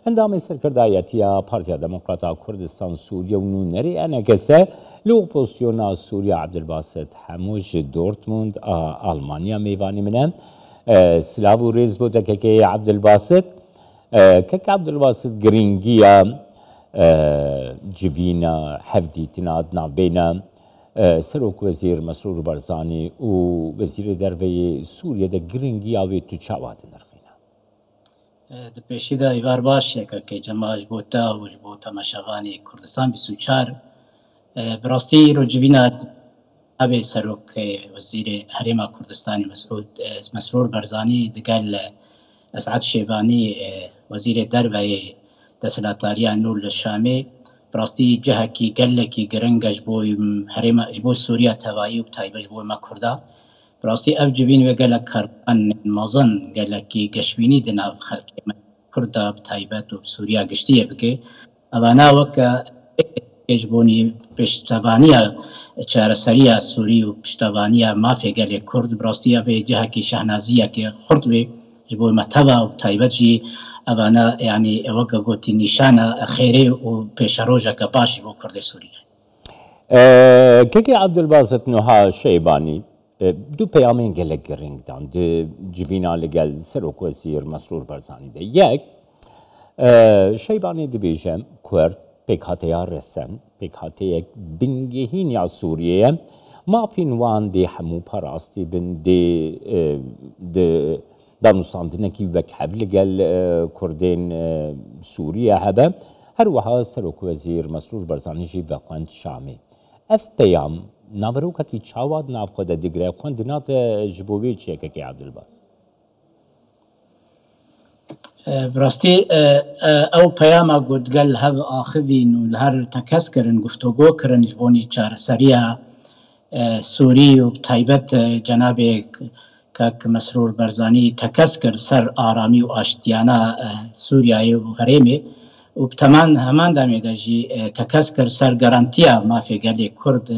اندام سرکردایەتیە پارتیا دموکراتا کوردستان سووریا و نونەری ئەنەکەسە لە ئۆپۆزسیۆنا سووریا عەبدولباست هەمووش دۆرتموند ئالمانیا میوانی منە سلااو و ڕێز بۆ دەکەکەی عەبدولباست کەک عەبدولباست گرنگیە جڤینە هەفدیتنا ناوبینە سەرۆک وەزیر مەسرور بەرزانی و وەزیری دەرەوەی سووریەدا گرنگیاوێت و چاوا دەنرخینە دپێشیدا هیوار باشێکە کە جەماش بۆتە وش بۆ تەماشاوانی کوردستان 24 بڕاستی ئیرۆ جڤینە ئەبێ سەرۆک وەزیری هەرێما کوردستانی مەسرور بەرزانی دەگەل ئەسعەد شێبانی وەزیری دەرەوەی دەسەڵاتداریە نور لە شامێ بڕاستی جەهەکی گەلێکی گرنگەش بۆی هەرێما بۆ سووریا تەواهی و تایبەش بۆ مە کووردا بڕاستی ئەو جڤین وێ گەلە کەربان مەزن گەلێکی گەشبینی دناو خەڵکی کووردا تایبەت و سووریا گشتیە بکێ ئەوانە وەکە پێشبوونی پشتەوانیە چارەسەریە سووری و پشتەوانیە مافێ گەلێک کورد بڕاستیە بێ جەهەکی شەهنازیەکێ خورد وێ ji bo me teva û taybet jî evane yanî weke gotî nîşana xêrê û pêşerojeke baş ji bo Kurdê Sûriyê. Kekê Abdulbasit Nuha Şeybanî du peyamên gelek giring dan di civîna li gel Serokwezîr Mesrûr Barzanî de. Yek Şeybanî dibêje Kurd pêkhateya resen pêkhateyek bingehîniya Sûriyeyê mafîn wan dê hemû parastî bin dê دانوستاندنێکی وەک هەڤ لەگەل کوردên سووریە هەبە هەروەها سەرۆکوەزیر مەسرور بەرزانیژی بەخوێند شامێ ئەف پەیام ناڤەرۆکەکی چاوات ناوخۆدە دیگرە خوێند دناتە ji bo wê çêkekê Abdulbas براستی ئەو پەیامە گوتگەل هەv ئاخivîn û li her tekez kirin guftogû kirin ji bonî çareseriya Sûrî û taybet cenabê کەک مەسرور بەرزانی تەکەس کرد سەر ئارامی و ئاشتیانە سووریایە و هەرێمێ و تەمان هەمان دامێدەژی تەکەس کرد سەر گەرانتیە مافێگەلێ کورد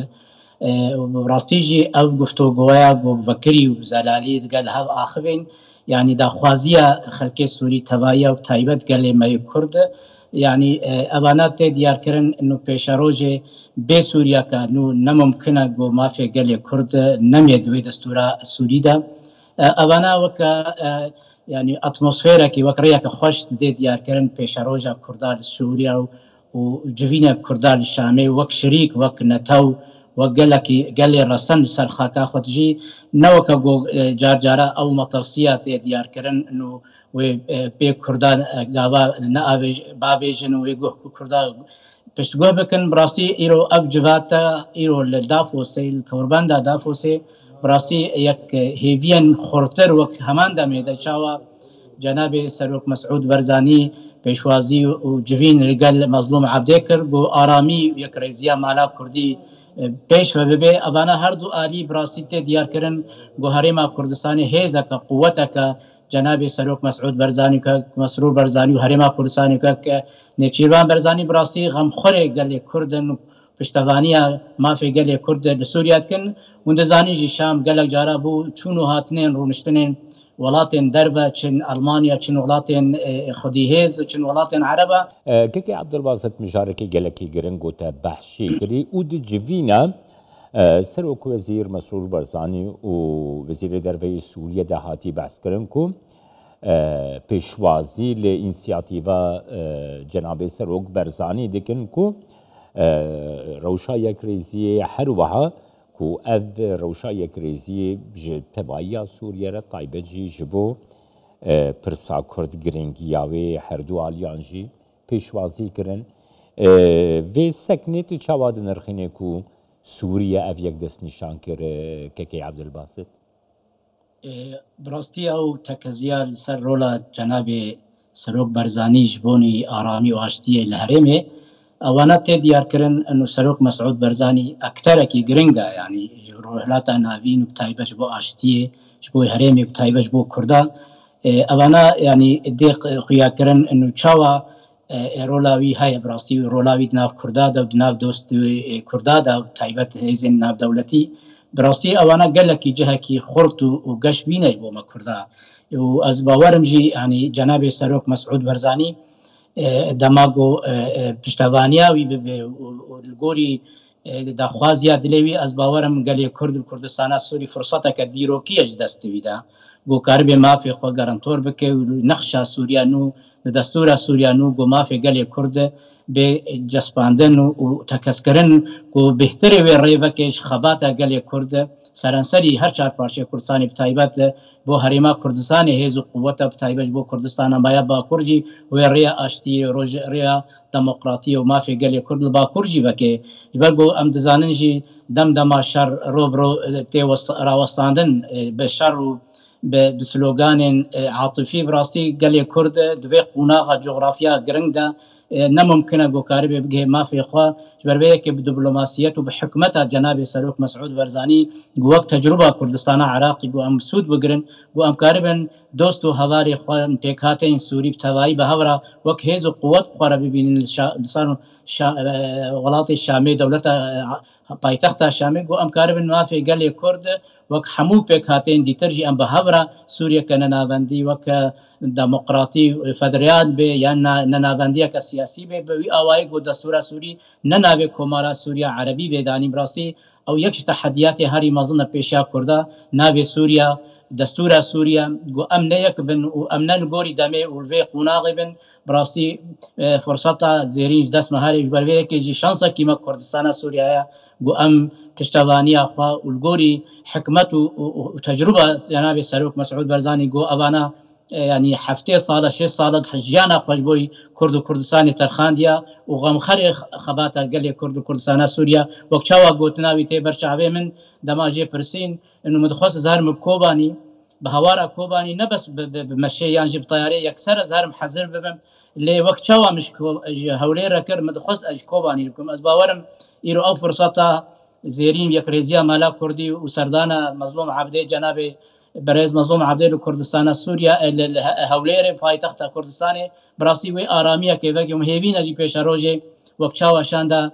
ڕاستیژی ئەو گفتۆگۆیە بۆ vekirî و زەلالî دگەل هەv ئاخivên yanî daxwaziya xelkê Sûrî tevaiya و taybet gelê me Kurd yanî evana tê diyarkirin nû pêşerojê bê Sûriyeke nû nemumkin e got mafê gelê Kurd nemê di wê destûra Sûrî de evana weke yanî atmosfêrekî wek rêyeke xweş didê diyarkirin pêşeroja Kurda li Sûriya û civînek Kurda li Şamê wek şirîk wek netew wek gelekî gelê resen li ser xaka xwe jî ne weke got car cara ew metirsiya tê diyarkirin nû wê pê Kurdan gava bavêjin û wê guh Kurda piştgû bikin birastî îro ev civata îro li Dafosê li Kewrbenda Dafosê birastî yek hêviyên xurtir wek heman demê de çawa cenabê Serok Mesûd Berzanî pêşwazî û civîn li gel mezlûm Ebdê kir bo aramî yek rêziya mala Kurdî pêş ve bibe evana her du alî birastî tê diyarkirin got herêma Kurdistanê hêzeke quweteke cenabê Serok Mesûd Berzanî Mesrûr Berzanî û herêma Kurdistanê ke Nêçîrvan Berzanî birastî xemxurê gelê Kurdin û piştevaniya mafê gelê Kurd li Sûriya dikin hûn dizanî jî Şam gelek cara bû çûn û hatinên rûniştinên welatên derve çin Almanya çin welatên xwedîhêz çin welatên Ereba kekê Abdulbasit mijarekî gelekî giring gote behşî kirî û di civîna Serokvezîr Mesrûr Barzanî û Wezîrê Derveyê Sûriye de hatî behs kirin ku pêşwazî li însiyatîva cenabê Serok Berzanî dikin ku rewşa yekrêziyê her wiha ku ev rewşa yekrêziyê ji tevaiya Sûriye re taybet jî ji bo pirsa Kurd giringiya wê her du aliyan jî pêşwazî kirin vê seknê tu çawa dinirxîne ku Sûriye ev yek destnîşan kir kekê Abdulbasit birastî ew tekeziya li ser rola cenabê Serok Berzanî ji bonî aramî û aştiyê li herêmê evana tê diyarkirin nû Serok Mesûd Berzanî ekterekî giring e yanî ji rûhilata navîn û taybet ji bo aştiyê ji bo herêmê û taybet ji bo Kurda evana yanî dê xuyakirin nû çawa rola wî heye birastî rola wî di nav Kurda de di nav dostî Kurda de taybet hêzên navdewletî birastî evana gelekî cihekî xurt û geşbîne ji bo me Kurda û ez bawerim jî yanî cenabê Serok Mesûd Berzanî دماغو پشتوانیا وی به الگوری دخوازیا دلیوی از باورم گلی کرد کردستان سوری فرصت که دیروکی اج دست ویدا گو کارب مافی خو گارانتور بکه نقشه سوریانو دستور سوریانو گو مافی گلی کرد به جسپاندن و تکسکرن گو بهتری و ریوکش خباتا گلی کرد سرانسری هر چهار پارچه کردستانی بتایبت بو هریما کردستان هیز و قوت بتایبت بو کردستان بایا با کرجی و ریا اشتی روج ریا دموکراتی و مافی گلی کرد با کرجی بکه جبرگو ام دزاننجی دم شر رو تی راوستاندن به شر و به سلوگان عاطفی براستی گلی کرد دوی قناغ جغرافیا گرنگ ده نممکنه گو کاری بگه مافی خوا جبربه که بدبلوماسیت و بحکمت جناب سروک مسعود برزانی گو وقت تجربه کردستان عراقی گو ام سود بگرن گو ام کاربن دوست و هواری خوا پیکاتین سوری بتوایی به هورا وقت هیز و قوت خورا ببینن ولات الشامي دولة پایتخت الشامي گو ام کاربن مافی گلی کرد وک همو پیکاتین دی ترجی ام بهورا سوریه کنناوندی وک دموکراتی فدریان به یا نناوندی که سیاسی به وی اوای گو دستور سوری نناوی کومارا سوریا عربی به دانی براسی او یک تحدیات هری مازن پیشا کرده ناوی سوریا دستور سوریا گو ام نیک بن و امن گوری دمه و وی قناغ بن براسی فرصت زیرین دست مهاری جبروی که جی شانس کیما کردستان سوریا گو ام پشتوانی اخوا والگوری حکمت و تجربه جناب سروک مسعود برزانی گو اوانا يعني هفته سال 6 سال حجیانا خوشبوی کرد و کردستان ترخاندیا و غمخر خباتا گلی کرد و کردستان سوریا وقتشاوا گوتناوی تی برچاوی من دماجی پرسین انه مدخوص زهر مبکوبانی بهوارا کوبانی نبس بمشي يعني بطياري يكسر زهر محذر ببم اللي وقتشاوا مش هولي ركر مدخوص اج كوباني لكم ازباورم يرو او فرصتا زيرين يكريزيا مالا كردي وسردانا مظلوم عبدي جناب برز مظلوم عبدالله کردستان سوریا هولیر پایتخت کردستان براسی و آرامیه که وقتی مهیبین اجی پیش روزه وقتشاوا شانده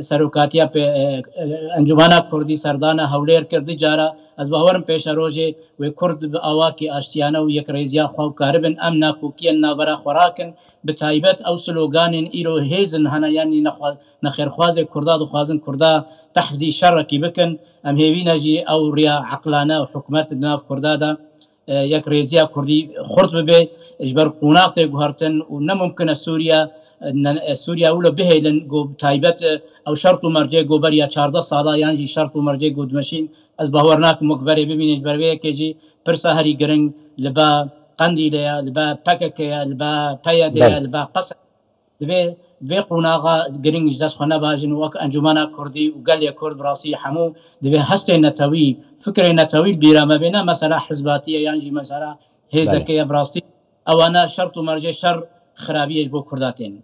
سروکاتیا په انجمنا کردی سردانه هولیر کردی جارا از باورم پیش روزه و کرد به اواکی آشتیانه و یک ریزیا خو کاربن امنا کوکی نابرا خوراکن به تایبت او سلوگان ایرو هیزن هنا یعنی نخیر خواز کرداد و خوازن کردا تحدی شر کی بکن ام هیوی نجی او ریا عقلانه و حکومت ناف کردادا یک ریزیا کردی خرد به اجبر قناقت گهرتن و نممکن سوریا اول بهلن گو تایبت او شرط و مرجع گو بریا 14 ساله یعنی شرط و مرجع گو دمشین از باورناک مقبره ببینید بروی که جی پرسا هری گرنگ لبا قندیلیا لبا پککیا لبا پیادیا لبا قصر دوی قناغا گرنگ جدس خونه باجن وک انجمنا کردی و گلی کرد براسی حمو دوی هست نتوی فکر نتوی بیرامه بینا مثلا حزباتیه یعنی مثلا هیزکیه براسی اوانا شرط و مرجع شر خرابیش بو کرداتین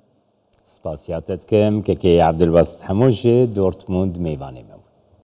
سپاسیاتت کم که عبدالباسط حموش دورتموند میوانه